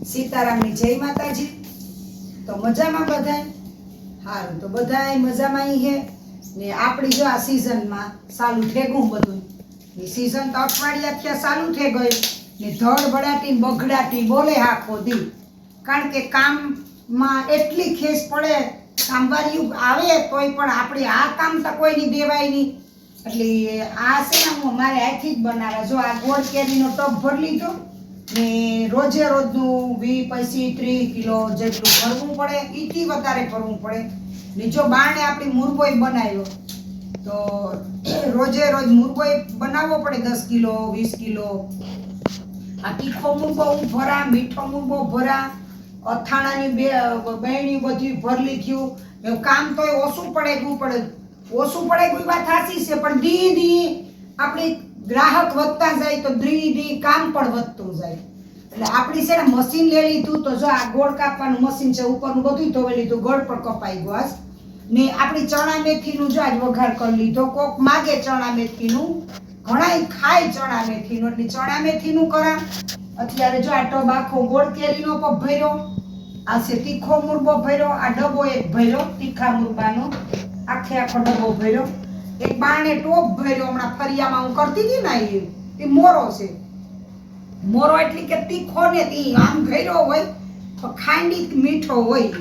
સીતારામની જય માતાજી। તો મજામાં બધાય? હારું, તો બધાય મજામાં હે ને। આપણી જો આ સીઝનમાં ચાલુ થેગું બધું, એ સીઝન તો અઠવાડિયાથી ચાલુ થઈ ગઈ ને ધડ બડાટી બગડાટી બોલે આખો દી, કારણ કે કામમાં એટલી ખેસ પડે, કામવાળીઓ આવે તોય પણ આપણે આ કામ તો કોઈની દેવાય નહીં। એટલે આ છે ને હું મારે હાથથી જ બનાવે। જો આ ગોળ કેરીનો ટબ ભરી લીધો ને રોજે રોજનું 20 25 30 કિલો જેટલું ભરવું પડે, એથી વધારે ભરવું પડે ને। જો બાણે આપણી મુરબોઈ બનાવ્યો તો રોજે રોજ મુરબોઈ બનાવવો પડે 10 કિલો 20 કિલો। આ તીખો મુરબો ભરા, મીઠો મુરબો ભરા, અથાણાની બહેણી બધી ભરલી થયું। એવું કામ તોય ઓછું પડે કોઈ વાત સાચી છે, પણ દી દી આપણી ગ્રાહક વધતા જાય તો દી કામ પણ વધતું જાય। એટલે આપણી છે ને મશીન લઈ લીધું, તો જો આ ગોળ કાપવાનું મશીન છે, ઉપરનું બધું ધોઈ લીધું, ગોળ પણ કપાઈ ગયો આજ ને। આપણી ચણા મેથીનું જો આજ વઘાર કરી લીધો। કોક માગે ચણા મેથીનું, ઘણાય ખાય ચણા મેથીનું, એટલે ચણા મેથીનું કરા। અત્યારે જો આ ટબ આખો ગોળ કેરીનો પણ ભર્યો, આ છે તીખો મુરબો ભર્યો, આ ડબ્બો એક ભર્યો તીખા મુરબાનો, આખો ડબ્બો ભર્યો। એક બાણે ટોપ ભર્યો, હમણાં ફરિયામાં હું કરતી હતી ને, એ મોરો છે। મોરો એટલે કે તીખો ને તી આમ ભર્યો હોય તો ખાંડી મીઠો હોય,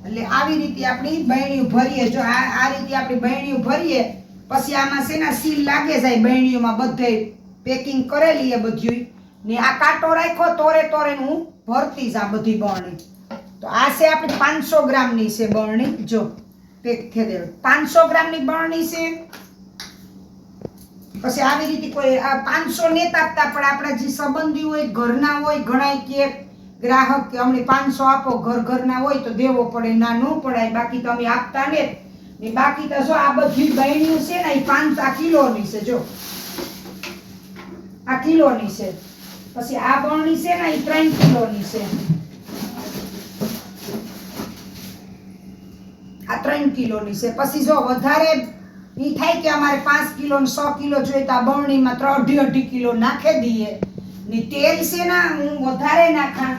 એટલે આવી રીતે આપણી બહેણીઓ ભરીએ। જો આ રીતે આપણી બહેણીઓ ભરીએ, પછી આમાં છે ને સીલ લાગે જાય બહેણીઓમાં, બધે પેકિંગ કરેલી એ બધું ને। આ કાંટો રાખ્યો તોરે હું ભરતી જ આ બધી બરણી। તો આ છે આપણી 500 ગ્રામની છે બરણી, જો પેક થઈ દે 500 ગ્રામની બરણી છે। પછી આવી રીતે કોઈ આ 500 ને આપતા, પણ આપણા જે સંબંધી હોય, ઘરના હોય, ઘણા કે ગ્રાહક કે અમને 500 આપો, ઘરના હોય તો દેવો પડે, ના ન પડાય, બાકી તો અમે આપતા ને। બાકી તો જો આ બધી બહેણીઓ છે ને, એ 5 કિલોની છે। જો આ કિલોની છે, પછી આ બરણી છે ને, એ 3 કિલોની છે। આ 3 કિલોની છે। પછી જો વધારે ઈ થાય કે અમારે 5 કિલો ને 100 કિલો જોઈએ તો આ બરણીમાં 2.5 કિલો નાખી દઈએ ને। તેલ છે ને હું વધારે નાખા,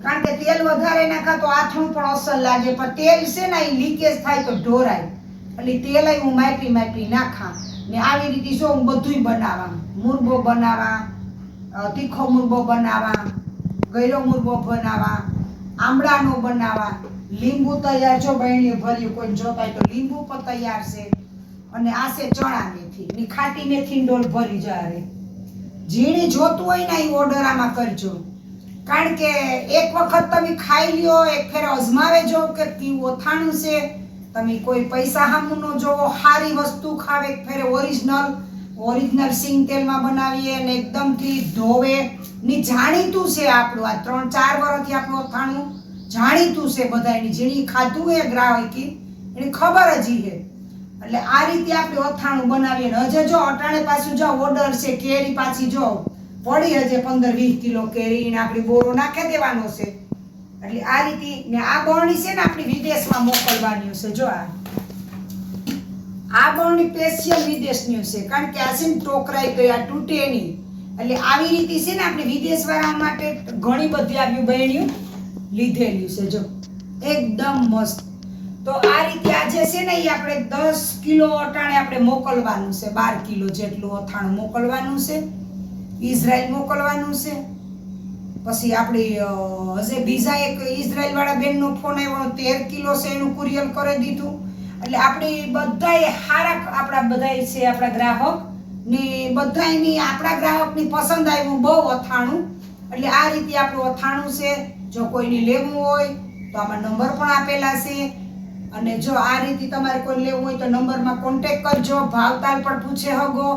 કારણ કે તેલ વધારે નાખા તો આથણું પણ અસર લાગે, પણ તેલ છે ને એ લીકેજ થાય તો ઢોરાય, એટલે તેલ હું માપી નાખા ને। આવી રીતે જો હું બધુંય બનાવા, મુરબો બનાવા, તીખો મુરબો બનાવા, ગળ્યો મુરબો બનાવા, આમળાનો બનાવા, લીંબુ તૈયાર જો બહેણીએ ભર્યું, કોઈ જોતા હોય તો લીંબુ પણ તૈયાર છે। અને આ છે ચણા મેથી ની ખાટી મેથીની ડોલ ભરી જારે। જીણી જોતું હોય ને એ ઓર્ડર આમાં કરજો, કારણ કે એક વખત તમે ખાઈ લ્યો, એક ફેર અજમાવે જો કે કેવું અથાણું છે। તમે કોઈ પૈસા હામું ન જોવો, સારી વસ્તુ ખાવે, એક ફેર ઓરિજિનલ સિંગ તેલમાં બનાવીએ ને એકદમથી ધોવે ની। જાણીતું છે આપણું, આ 3-4 વર્ષથી આપણું અથાણું જાણીતું છે બધાની, જેની ખાધું એ ગ્રાહકી એને ખબર જ છે। એટલે આ રીતે આપણે અથાણું બનાવીએ ને। હજે જો અટાણે પાછું જો ઓર્ડર છે કેરી, પાછી જો પડી હજે 15-20 કિલો કેરી ને આપણી બોરો નાખી દેવાનો છે। એટલે આ રીતે ને આ બરણી છે ને આપણી વિદેશમાં મોકલવાની છે। જો આ બરણી સ્પેશિયલ વિદેશની છે, કારણ કે આ છે ને ટોકરાઈ તો આ તૂટે નહીં, એટલે આવી રીતે છે ને આપણે વિદેશ વાળા માટે ઘણી બધી આવી બહેણીઓ લીધેલી છે। જો એકદમ મસ્ત। તો આ રીતે આજે છે ને એ આપણે 10 કિલો અટાણે આપણે મોકલવાનું છે, 12 કિલો જેટલું અથાણું મોકલવાનું છે, ઇઝરાયલ મોકલવાનું છે। પછી આપણી હજે બીજા એક ઇઝરાયલ વાળા બેનનો ફોન આવ્યો, 13 કિલો છે એનું કુરિયર કરી દીધું। એટલે આપણી બધાય હારા, આપણા બધાય છે આપણા ગ્રાહક ને બધાયની આપણા ગ્રાહકની પસંદ આવ્યું બહુ અથાણું। એટલે આ રીતે આપણું અથાણું છે। જો કોઈને લેવું હોય તો આમાં નંબર પણ આપેલા છે, અને જો આ રીતે તમારે કોઈ લેવું હોય તો નંબરમાં કોન્ટેક્ટ કરજો, ભાવતાલ પણ પૂછે હગો।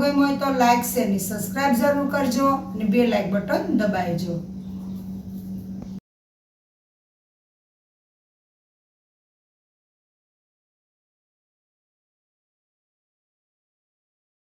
ગમ્યો હોય તો લાઈક શેર ને સબસ્ક્રાઇબ જરૂર કરજો અને બે લાઈક બટન દબાવજો.